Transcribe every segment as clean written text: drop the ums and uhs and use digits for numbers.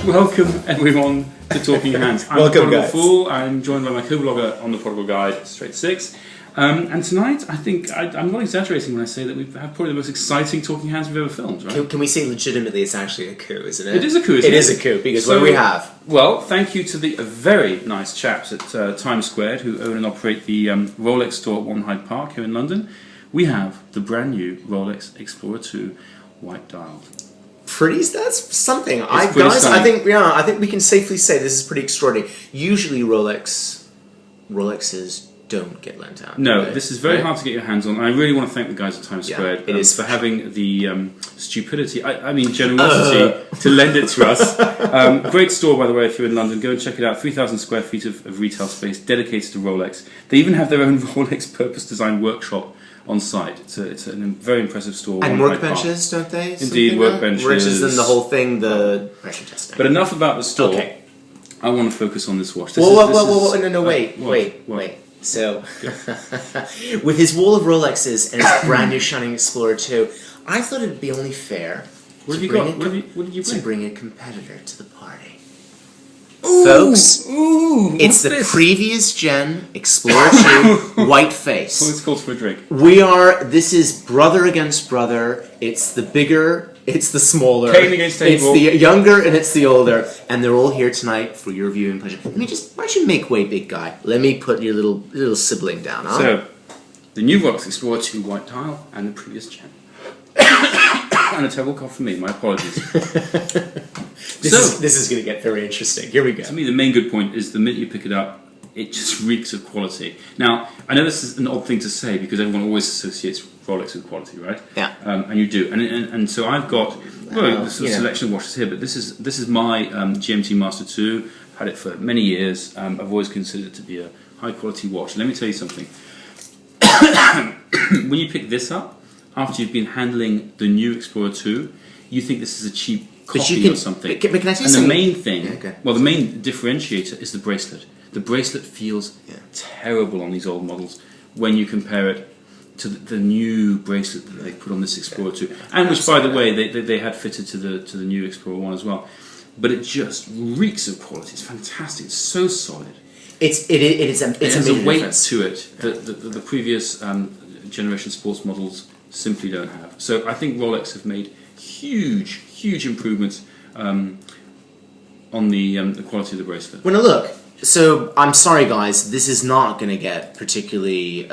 Welcome everyone to Talking Hands. I'm Welcome, Prodigal guys. Fool. I'm joined by my co-blogger on the Prodigal Guide, Straight Six. And tonight, I think I'm not exaggerating when I say that we have probably the most exciting Talking Hands we've ever filmed, right? Can we say legitimately it's actually a coup, isn't it? It is a coup, isn't it? It is a coup, because what do we have? Well, thank you to the very nice chaps at Times Squared who own and operate the Rolex store at One Hyde Park here in London. We have the brand new Rolex Explorer 2 white dialed. That's something. It's pretty stunning. I think we can safely say this is pretty extraordinary. Usually Rolexes don't get lent out. No, right? this is very hard to get your hands on. And I really want to thank the guys at Times Square for having the stupidity, generosity to lend it to us. Great store, by the way, if you're in London. Go and check it out. 3,000 square feet of retail space dedicated to Rolex. They even have their own Rolex purpose-designed workshop on site. It's a very impressive store. And workbenches, don't they? Indeed, workbenches. Which is then the whole thing, the pressure testing. But enough about the store. Okay. I want to focus on this watch. Wait. So, with his wall of Rolexes and his brand new shining Explorer 2, I thought it'd be only fair What did you bring? bring a competitor to the party. Ooh, Folks, it's the this? previous gen Explorer 2 white face. Well, it's called for a drink. This is brother against brother. It's the bigger, it's the smaller. Cain against It's Abel. the younger and it's the older. And they're all here tonight for your viewing pleasure. Why don't you make way, big guy? Let me put your little sibling down, huh? So, the new Rolex Explorer 2 white dial and the previous gen. And a terrible cough from me, my apologies. This is going to get very interesting. Here we go. To me, the main good point is the minute you pick it up, it just reeks of quality. Now, I know this is an odd thing to say because everyone always associates Rolex with quality, right? Yeah. And you do. And so I've got this sort of selection of watches here, but this is my GMT Master 2. I've had it for many years. I've always considered it to be a high quality watch. Let me tell you something. When you pick this up, after you've been handling the new Explorer 2, you think this is a cheap copy or something. But can I tell you and something? the main thing, okay. well, the main differentiator is the bracelet. The bracelet feels terrible on these old models when you compare it to the new bracelet that they put on this Explorer 2, and which, by the way, they had fitted to the new Explorer 1 as well. But it just reeks of quality. It's fantastic. It's so solid. It has a weight difference to it that the previous generation sports models simply don't have. So I think Rolex have made huge improvements on the quality of the bracelet. Well, now look. So I'm sorry, guys. This is not going to get particularly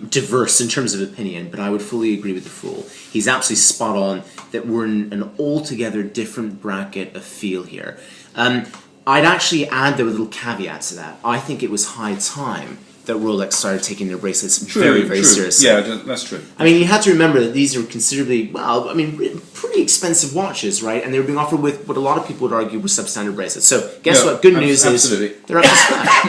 diverse in terms of opinion, but I would fully agree with the Fool. He's absolutely spot on that we're in an altogether different bracket of feel here. I'd actually add though a little caveat to that. I think it was high time that Rolex started taking their bracelets very seriously. Yeah, that's true. I mean, you have to remember that these are considerably, pretty expensive watches, right? And they were being offered with what a lot of people would argue were substandard bracelets. So, guess what? Good news is they're up to scratch.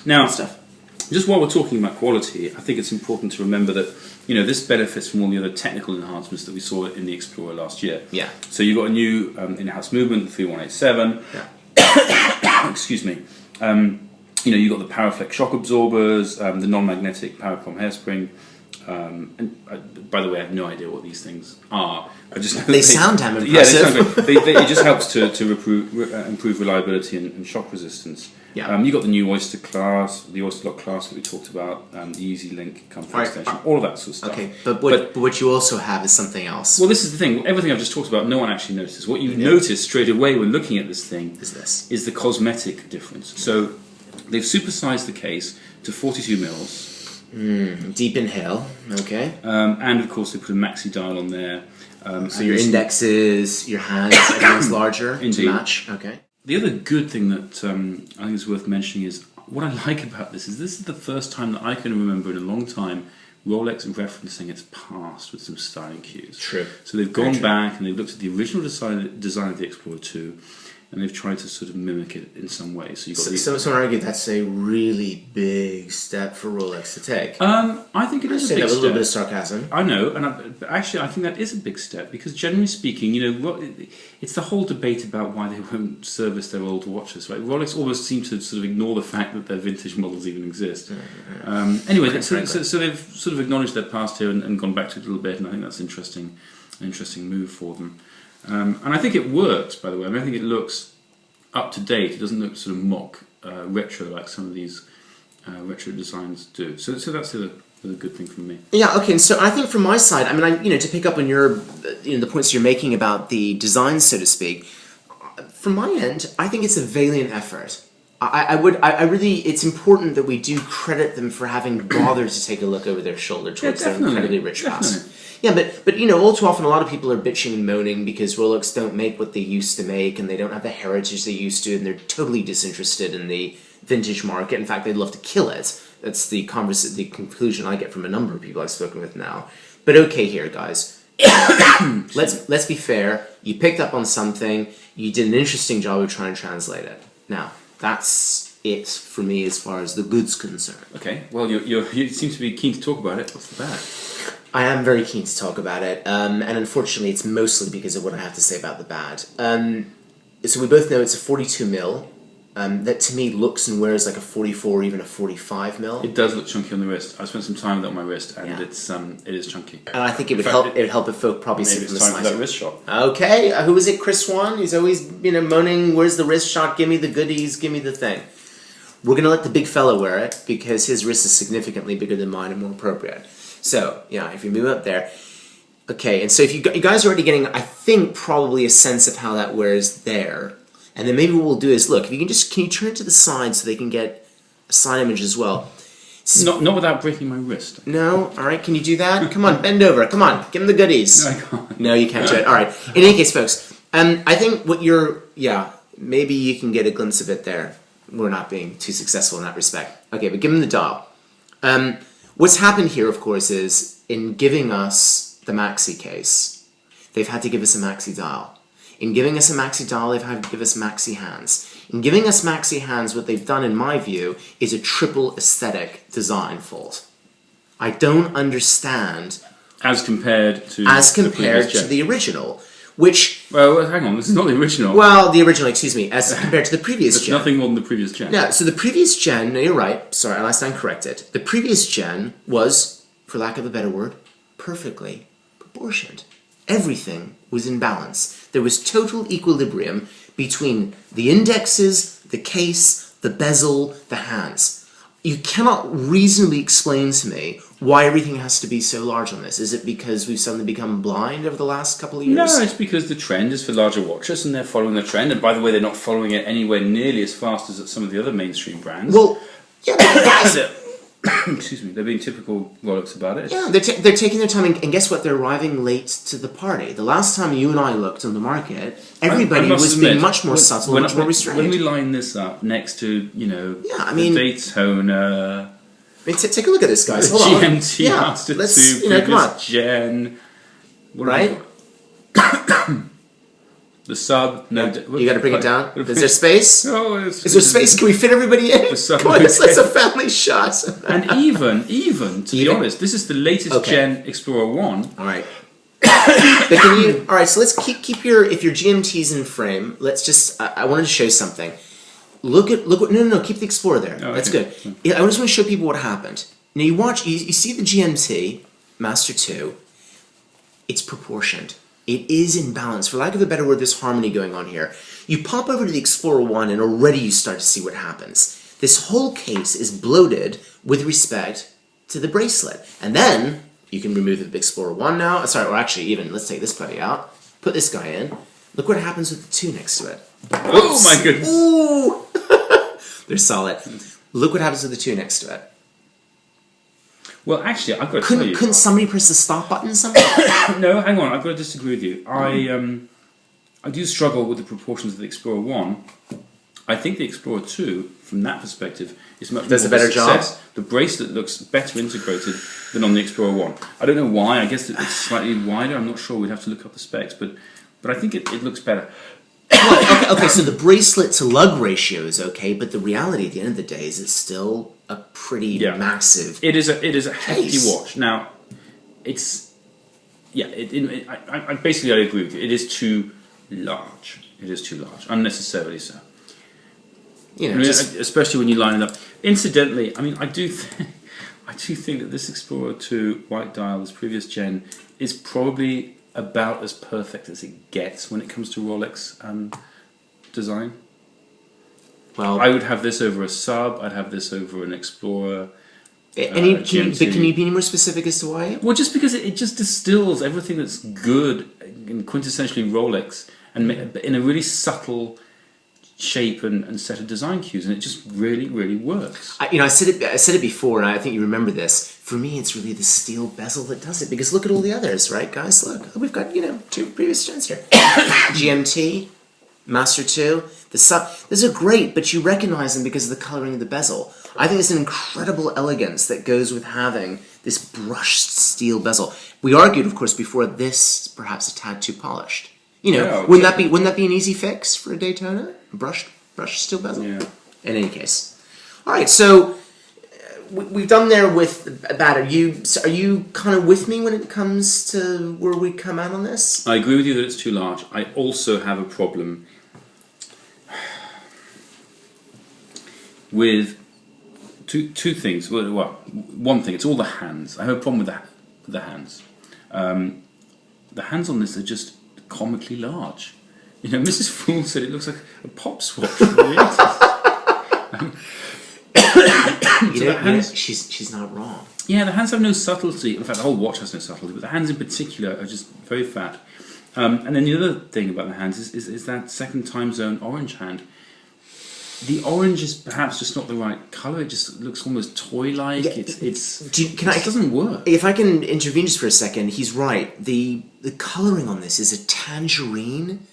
Now, just while we're talking about quality, I think it's important to remember that this benefits from all the other technical enhancements that we saw in the Explorer last year. Yeah. So you got a new in-house movement, the 3187. Yeah. Excuse me. You got the Paraflex shock absorbers, the non-magnetic Paracom hairspring. And by the way, I have no idea what these things are. I just know they sound damn impressive. Yeah, they sound great. It just helps to improve reliability and shock resistance. Yeah. You got the new Oyster class, the Oyster Lock class that we talked about, the Easy Link comfort extension, all of that sort of stuff. Okay, but what you also have is something else. Well, this is the thing. Everything I've just talked about, no one actually notices. What you notice straight away when looking at this thing is the cosmetic difference. So they've supersized the case to 42 mils. Deep inhale, okay. And of course they put a maxi dial on there. So your indexes, your hands, everything's larger to match. Okay. The other good thing that I think is worth mentioning is what I like about this is the first time that I can remember in a long time Rolex referencing its past with some styling cues. True. So they've gone back and they've looked at the original design of the Explorer 2 and they've tried to sort of mimic it in some way. So you've got someone argue that's a really big step for Rolex to take. I think it is a big step. That with a little bit of sarcasm. I know, but actually I think that is a big step because generally speaking, it's the whole debate about why they won't service their older watches. Right? Rolex almost seem to sort of ignore the fact that their vintage models even exist. Anyway, so they've sort of acknowledged their past here and gone back to it a little bit, and I think that's an interesting move for them. And I think it works, by the way. I mean, I think it looks up to date. It doesn't look sort of mock retro like some of these retro designs do. So that's the good thing from me. Yeah. Okay. And so I think from my side, I mean, to pick up on your, the points you're making about the design, so to speak. From my end, I think it's a valiant effort. I really, it's important that we do credit them for having bothered to take a look over their shoulder towards their incredibly rich past. Yeah, but all too often a lot of people are bitching and moaning because Rolex don't make what they used to make and they don't have the heritage they used to and they're totally disinterested in the vintage market. In fact, they'd love to kill it. That's the conclusion I get from a number of people I've spoken with now. But okay here, guys. Let's be fair. You picked up on something. You did an interesting job of trying to translate it. Now, that's it for me as far as the good's concerned. Okay. Well, you seem to be keen to talk about it. What's the bad? I am very keen to talk about it, and unfortunately, it's mostly because of what I have to say about the bad. So we both know it's a 42 mil. That to me looks and wears like a 44 or even a 45 mil. It does look chunky on the wrist. I spent some time with it on my wrist, and it is chunky. And I think it would help. It would help if folk probably see from the time for that wrist shot. Okay, who was it? Chris Swan. He's always moaning, "Where's the wrist shot? Give me the goodies. Give me the thing." We're gonna let the big fella wear it because his wrist is significantly bigger than mine and more appropriate. So yeah, if you move up there. Okay, and so if you guys are already getting, I think, probably a sense of how that wears there. And then maybe what we'll do is, look, if you can you turn it to the side so they can get a side image as well? Not without breaking my wrist. No? All right, can you do that? Come on, bend over. Come on, give them the goodies. No, I can't. No, you can't do it. All right. In any case, folks, I think maybe you can get a glimpse of it there. We're not being too successful in that respect. Okay, but give them the dial. What's happened here, of course, is in giving us the maxi case, they've had to give us a maxi dial. In giving us a maxi dial, they've had to give us maxi hands. In giving us maxi hands, what they've done, in my view, is a triple aesthetic design fault. I don't understand... As compared to the original, which... Well, hang on, this is not the original. Well, the original, excuse me, as compared to the previous gen. Nothing more than the previous gen. Yeah, so the previous gen, no, you're right, sorry, I stand corrected. The previous gen was, for lack of a better word, perfectly proportioned. Everything was in balance. There was total equilibrium between the indexes, the case, the bezel, the hands. You cannot reasonably explain to me why everything has to be so large on this. Is it because we've suddenly become blind over the last couple of years? No, it's because the trend is for larger watches and they're following the trend. And by the way, they're not following it anywhere nearly as fast as some of the other mainstream brands. Well, yeah, but excuse me, they're being typical Rolex about it. Yeah, they're taking their time, and guess what? They're arriving late to the party. The last time you and I looked on the market, everybody was being much more subtle, much more restrained. When we line this up next to, the Daytona... take a look at this, guys. Hold GMT on. GMT Master 2, come on. Gen... Right? The sub... No, you got to bring it down. Is there space? Oh, is there space? Can we fit everybody in? Come on, let's a family shot. And even to be honest, this is the latest Gen Explorer 1. All right. But all right, so let's keep your GMT's in frame. Let's just, I wanted to show something. Look what, no, keep the Explorer there. Oh, that's good. Yeah, I just want to show people what happened. Now you see the GMT Master 2, it's proportioned. It is in balance. For lack of a better word, there's harmony going on here. You pop over to the Explorer 1 and already you start to see what happens. This whole case is bloated with respect to the bracelet. And then you can remove the Explorer 1 now. Sorry, or actually even, let's take this buddy out. Put this guy in. Look what happens with the 2 next to it. Oh my goodness. Ooh! They're solid. Look what happens with the 2 next to it. Well, actually, I've got to tell you... Couldn't somebody press the stop button somewhere? No, hang on, I've got to disagree with you. I do struggle with the proportions of the Explorer 1. I think the Explorer 2, from that perspective, is much more of a better success. Job. The bracelet looks better integrated than on the Explorer 1. I don't know why, I guess it's slightly wider, I'm not sure, we'd have to look up the specs, but I think it looks better. Well, okay, so the bracelet to lug ratio is okay, but the reality at the end of the day is it's still a pretty massive. It is a hefty watch. Now, it's I basically agree with you. It is too large. It is too large, unnecessarily so. Especially when you line it up. Incidentally, I mean, I do think that this Explorer 2 white dial, this previous gen, is probably about as perfect as it gets when it comes to Rolex design. Well, I would have this over a Sub. I'd have this over an Explorer. Can you be any more specific as to why? Well, just because it just distills everything that's good and quintessentially Rolex, and in a really subtle shape and set of design cues, and it just really, really works. I said it before, and I think you remember this. For me, it's really the steel bezel that does it. Because look at all the others, right, guys? Look, we've got 2 previous gens here. GMT, Master 2, the Sub. Those are great, but you recognize them because of the coloring of the bezel. I think it's an incredible elegance that goes with having this brushed steel bezel. We argued, of course, before this perhaps a tad too polished. Wouldn't that be an easy fix for a Daytona? Brushed steel bezel. Yeah. In any case, all right. So we've done there with that. Are you kind of with me when it comes to where we come out on this? I agree with you that it's too large. I also have a problem with two things. Well, one thing. It's all the hands. I have a problem with the hands. The hands on this are just comically large. Mrs. Fool said it looks like a Pops watch. She's not wrong. Yeah, the hands have no subtlety. In fact, the whole watch has no subtlety, but the hands in particular are just very fat. And then the other thing about the hands is that second time zone orange hand. The orange is perhaps just not the right colour. It just looks almost toy-like. Yeah, it doesn't work. If I can intervene just for a second, he's right. The colouring on this is a tangerine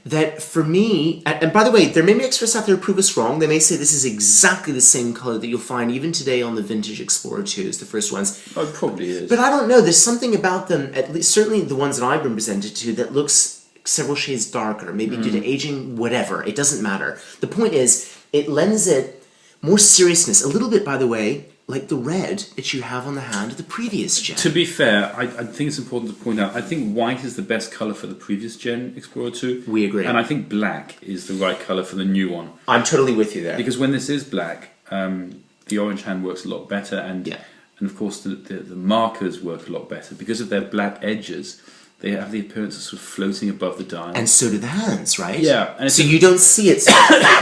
that, for me... And by the way, there may be experts out there who prove us wrong. They may say this is exactly the same colour that you'll find even today on the vintage Explorer 2s, the first ones. Oh, it probably is. But I don't know. There's something about them, at least certainly the ones that I've been presented to, that looks several shades darker, maybe due to aging, whatever. It doesn't matter. The point is, it lends it more seriousness. A little bit, by the way, like the red that you have on the hand of the previous gen. To be fair, I think it's important to point out, I think white is the best colour for the previous gen Explorer 2. We agree. And I think black is the right colour for the new one. I'm totally with you there. Because when this is black, the orange hand works a lot better, and of course the markers work a lot better. Because of their black edges, they have the appearance of sort of floating above the dial. And so do the hands, right? Yeah. And so you don't see it.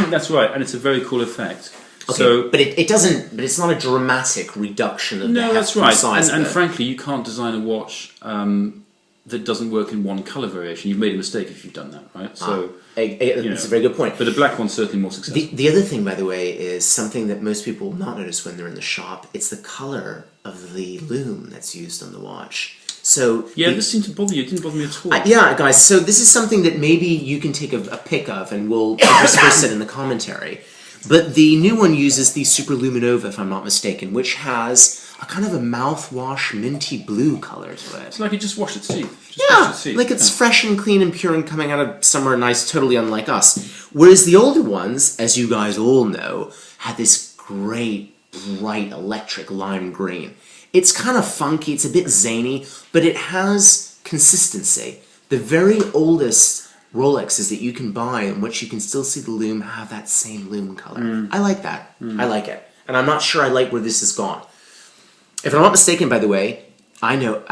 That's right, and it's a very cool effect. Okay, so, but it doesn't. But it's not a dramatic reduction of the that's right. size. And frankly, you can't design a watch that doesn't work in one colour variation. You've made a mistake if you've done that, right? So it's a very good point. But the black one's certainly more successful. The other thing, by the way, is something that most people will not notice when they're in the shop. It's the colour of the lume that's used on the watch. So this seemed to bother you. It didn't bother me at all. Guys. So this is something that maybe you can take a pick of, and we'll intersperse it in the commentary. But the new one uses the Super Luminova, if I'm not mistaken, which has a kind of a mouthwash minty blue color to it. It's like you just washed its teeth. Like it's fresh and clean and pure and coming out of somewhere nice, totally unlike us. Whereas the older ones, as you guys all know, had this great, bright, electric lime green. It's kind of funky, it's a bit zany, but it has consistency. The very oldest Rolexes that you can buy in which you can still see the lume have that same lume color. I like that. I like it. And I'm not sure I like where this has gone. If I'm not mistaken, by the way, I know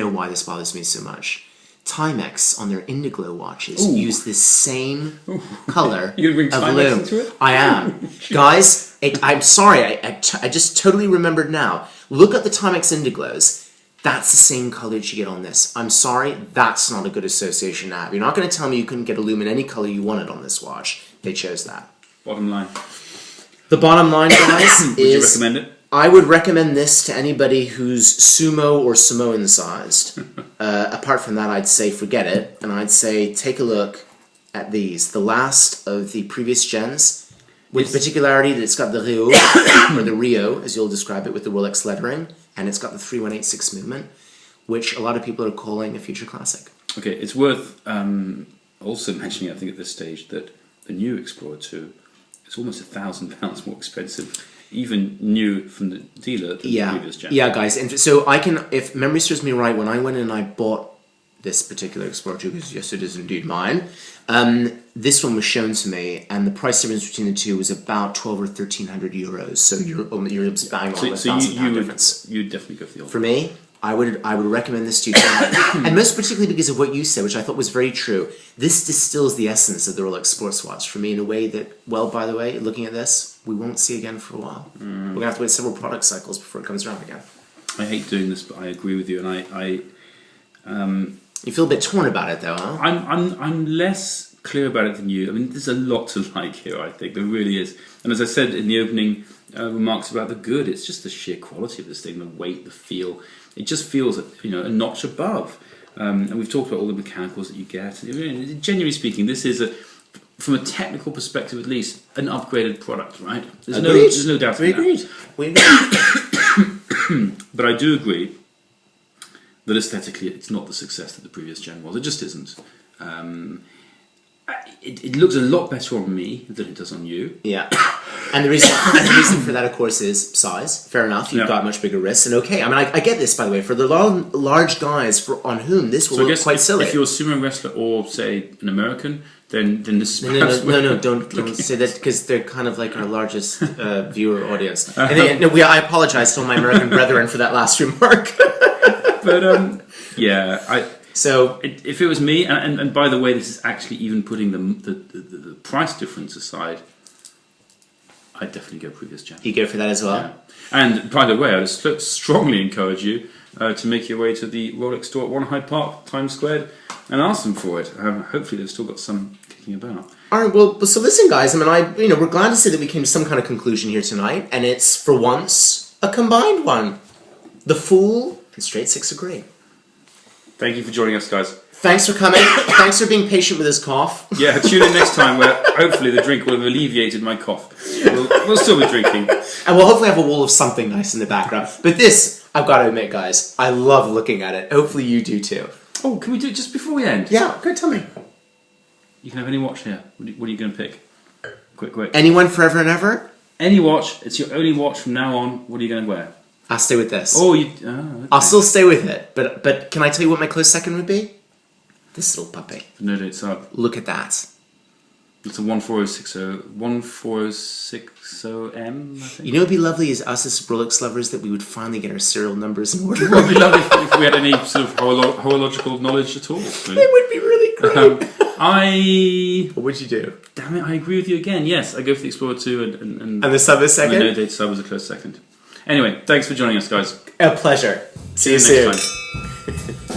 why this bothers me so much. Timex on their Indiglo watches use this same color You're going to bring of Timex lume. into it? I am. Guys, I'm sorry, I just totally remembered now. Look at the Timex Indiglos. That's the same color that you get on this. I'm sorry, that's not a good association to have. You're not going to tell me you couldn't get a lume in any color you wanted on this watch. They chose that. Bottom line. The bottom line, guys, is... Would you recommend it? I would recommend this to anybody who's sumo or Samoan sized. Apart from that, I'd say forget it. And I'd say take a look at these. The last of the previous gens. With particularity that it's got the Rio, or the Rio, as you'll describe it, with the Rolex lettering. And it's got the 3186 movement, which a lot of people are calling a future classic. Okay, it's worth also mentioning, I think, at this stage, that the new Explorer 2 is almost £1,000 more expensive, even new from the dealer than the previous gen. Yeah, guys. And so I can, if memory serves me right, when I went and I bought this particular Explorer 2, because yes, it is indeed mine, this one was shown to me, and the price difference between the two was about 12 or 1,300 euros. So you're bang on £1,000 difference. You'd definitely go for the old. For me, I would recommend this to you tonight. And most particularly because of what you said, which I thought was very true. This distills the essence of the Rolex sports watch for me in a way that, well, by the way, looking at this, we won't see again for a while. We're going to have to wait several product cycles before it comes around again. I hate doing this, but I agree with you, and you feel a bit torn about it, though, huh? I'm less clear about it than you. I mean, there's a lot to like here, I think. There really is. And as I said in the opening remarks about the good, it's just the sheer quality of this thing, the weight, the feel. It just feels, a notch above. And we've talked about all the mechanicals that you get. Genuinely speaking, this is, from a technical perspective at least, an upgraded product, right? There's no doubt about that. We agreed. But I do agree that aesthetically it's not the success that the previous gen was. It just isn't. It looks a lot better on me than it does on you. Yeah. And the reason for that, of course, is size. Fair enough. You've got much bigger wrists. And okay, I mean, I get this, by the way. For the large guys on whom this will look quite silly. If you're a sumo wrestler or, say, an American, then this is No, don't say that, because they're kind of like our largest viewer audience. I apologize to all my American brethren for that last remark. But, So if it was me, and by the way, this is actually even putting the price difference aside, I'd definitely go previous gen. You go for that as well? Yeah. And by the way, I'd strongly encourage you to make your way to the Rolex store at 1 Hyde Park, Times Square, and ask them for it. Hopefully they've still got some kicking about. All right, well, so listen, guys, I mean, we're glad to say that we came to some kind of conclusion here tonight, and it's, for once, a combined one. The Fool and Straight Six agree. Thank you for joining us, guys. Thanks for coming. Thanks for being patient with this cough. Yeah, tune in next time where hopefully the drink will have alleviated my cough. We'll still be drinking. And we'll hopefully have a wall of something nice in the background. But this, I've got to admit, guys, I love looking at it. Hopefully you do too. Oh, can we do it just before we end? Yeah, go tell me. You can have any watch here. What are you going to pick? Quick. Anyone, forever and ever? Any watch. It's your only watch from now on. What are you going to wear? I'll stay with this. Okay. I'll still stay with it. But can I tell you what my close second would be? This little puppy. No date sub. Look at that. It's a 1460M, I think. You know what would be lovely is us as Rolex lovers that we would finally get our serial numbers in order. It would be lovely if we had any sort of horological knowledge at all. Really. It would be really great. What would you do? Damn it, I agree with you again. Yes, I go for the Explorer 2 and the sub is second? No date sub was a close second. Anyway, thanks for joining us, guys. A pleasure. See you soon. Next time.